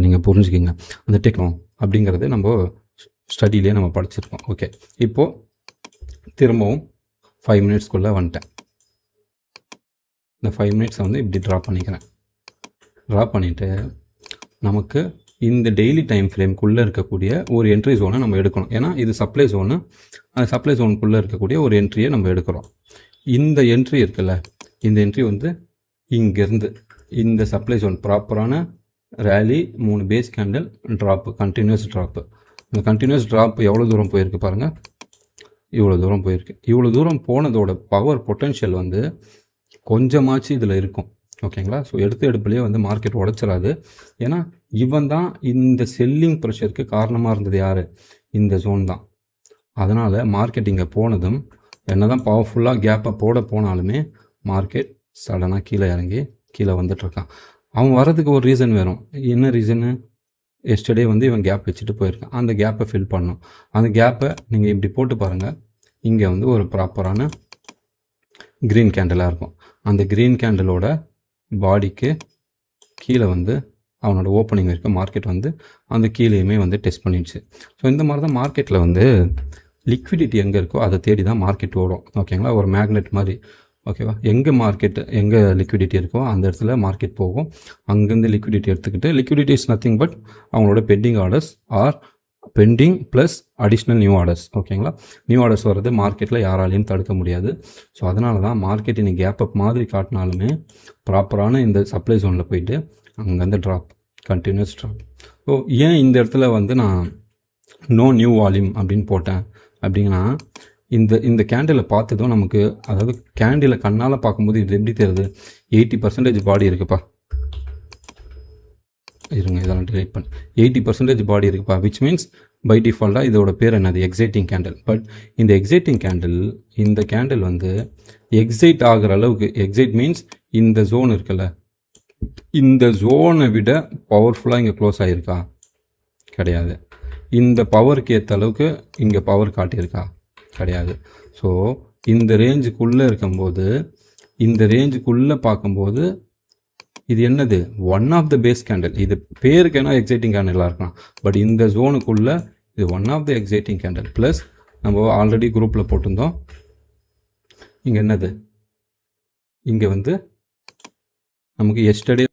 நீங்கள் புரிஞ்சுக்கிங்க. அந்த டெக்னோ அப்படிங்கிறது நம்ம ஸ்டடியிலே நம்ம படிச்சிருக்கோம். ஓகே, இப்போது திரும்பவும் 5 மினிட்ஸ்க்குள்ளே வந்துட்டேன். இந்த 5 மினிட்ஸை வந்து இப்படி ட்ரா பண்ணிக்கிறேன். ட்ரா பண்ணிவிட்டு நமக்கு இந்த டெய்லி டைம் ஃப்ரேம்குள்ளே இருக்கக்கூடிய ஒரு என்ட்ரி ஜோனை நம்ம எடுக்கணும். ஏன்னா இது சப்ளை ஜோனு, அந்த சப்ளை ஜோனுக்குள்ளே இருக்கக்கூடிய ஒரு என்ட்ரியை நம்ம எடுக்கிறோம். இந்த என்ட்ரி இருக்குல்ல, இந்த என்ட்ரி வந்து இங்கேருந்து இந்த சப்ளை ஜோன் ப்ராப்பரான rally 3 base candle drop, continuous drop. இந்த கண்டினியூஸ் ட்ராப் எவ்வளோ தூரம் போயிருக்கு பாருங்கள், இவ்வளோ தூரம் போயிருக்கு. இவ்வளோ தூரம் போனதோட பவர் பொட்டென்ஷியல் வந்து கொஞ்சமாச்சு இதில் இருக்கும். ஓகேங்களா? ஸோ எடுப்புலேயே வந்து மார்க்கெட் உடச்சிடாது. ஏன்னா இவன் தான் இந்த செல்லிங் ப்ரெஷருக்கு காரணமாக இருந்தது. யார்? இந்த ஜோன் தான். அதனால் மார்க்கெட் இங்கே போனதும் என்ன தான் பவர்ஃபுல்லாக கேப்பை போனாலுமே மார்க்கெட் சடனாக கீழே இறங்கி கீழே வந்துட்டுருக்கான். அவன் வர்றதுக்கு ஒரு ரீசன் வேணும். என்ன ரீசனு? எஸ்டர்டே வந்து இவன் கேப் வச்சுட்டு போயிருக்கான். அந்த கேப்பை ஃபில் பண்ணணும். அந்த கேப்பை நீங்கள் இப்படி போட்டு பாருங்கள். இங்கே வந்து ஒரு ப்ராப்பரான க்ரீன் கேண்டலாக இருக்கும். அந்த க்ரீன் கேண்டலோட பாடிக்கு கீழே வந்து அவனோட ஓப்பனிங் இருக்குது. மார்க்கெட் வந்து அந்த கீழேயுமே வந்து டெஸ்ட் பண்ணிடுச்சு. ஸோ இந்த மாதிரி தான் மார்க்கெட்டில் வந்து லிக்விடிட்டி எங்கே இருக்கோ அதை தேடி தான் மார்க்கெட் ஓடும். ஓகேங்களா? ஒரு மேக்னெட் மாதிரி. ஓகேவா? எங்கே லிக்விடிட்டி இருக்கோ அந்த இடத்துல மார்க்கெட் போகும். அங்கேருந்து லிக்விடிட்டி எடுத்துக்கிட்டு, லிக்விடிட்டி இஸ் நத்திங் பட் அவங்களோட pending orders or pending plus additional new orders. ஓகேங்களா? நியூ ஆர்டர்ஸ் வர்றது மார்க்கெட்டில் யாராலையும் தடுக்க முடியாது. ஸோ அதனால தான் மார்க்கெட் இன்னைக்கு கேப் அப் மாதிரி காட்டினாலுமே ப்ராப்பரான இந்த சப்ளை ஜோனில் போயிட்டு அங்கேருந்து ட்ராப், கண்டினியூஸ் ட்ராப். ஸோ ஏன் இந்த இடத்துல வந்து நான் நோ நியூ வால்யூம் அப்படின்னு போட்டேன் அப்படின்னா, இந்த கேண்டிலை பார்த்ததும் நமக்கு, அதாவது கேண்டிலை கண்ணால் பார்க்கும்போது இது எப்படி தெரியுது? 80% பாடி இருக்குப்பா. இருங்க, இதெல்லாம் டிலைட் பண்ணு. 80% பாடி இருக்குப்பா. விச் மீன்ஸ் பை டிஃபால்ட்டாக இதோட பேர் என்னது? Exciting candle. பட் இந்த எக்ஸைட்டிங் கேண்டில், இந்த கேண்டில் வந்து எக்ஸைட் ஆகிற அளவுக்கு, எக்ஸைட் மீன்ஸ் இந்த ஜோன் இருக்குல்ல, இந்த ஜோனை விட பவர்ஃபுல்லாக இங்கே க்ளோஸ் ஆகிருக்கா? கிடையாது. இந்த பவருக்கு ஏற்ற அளவுக்கு இங்கே பவர் காட்டியிருக்கா? கிடையாது. ஸோ இந்த ரேஞ்சுக்குள்ளே இருக்கும்போது, இந்த ரேஞ்சுக்குள்ளே பார்க்கும்போது இது என்னது? One of the base candle. இது பேருக்கு என்ன எக்ஸைட்டிங் கேண்டிலாக இருக்கலாம், பட் இந்த ஜோனுக்குள்ளே இது one of the exciting candle. Plus நம்ம ஆல்ரெடி குரூப்பில் போட்டிருந்தோம். இங்கே என்னது? இங்கே வந்து நமக்கு எஸ்டர்டே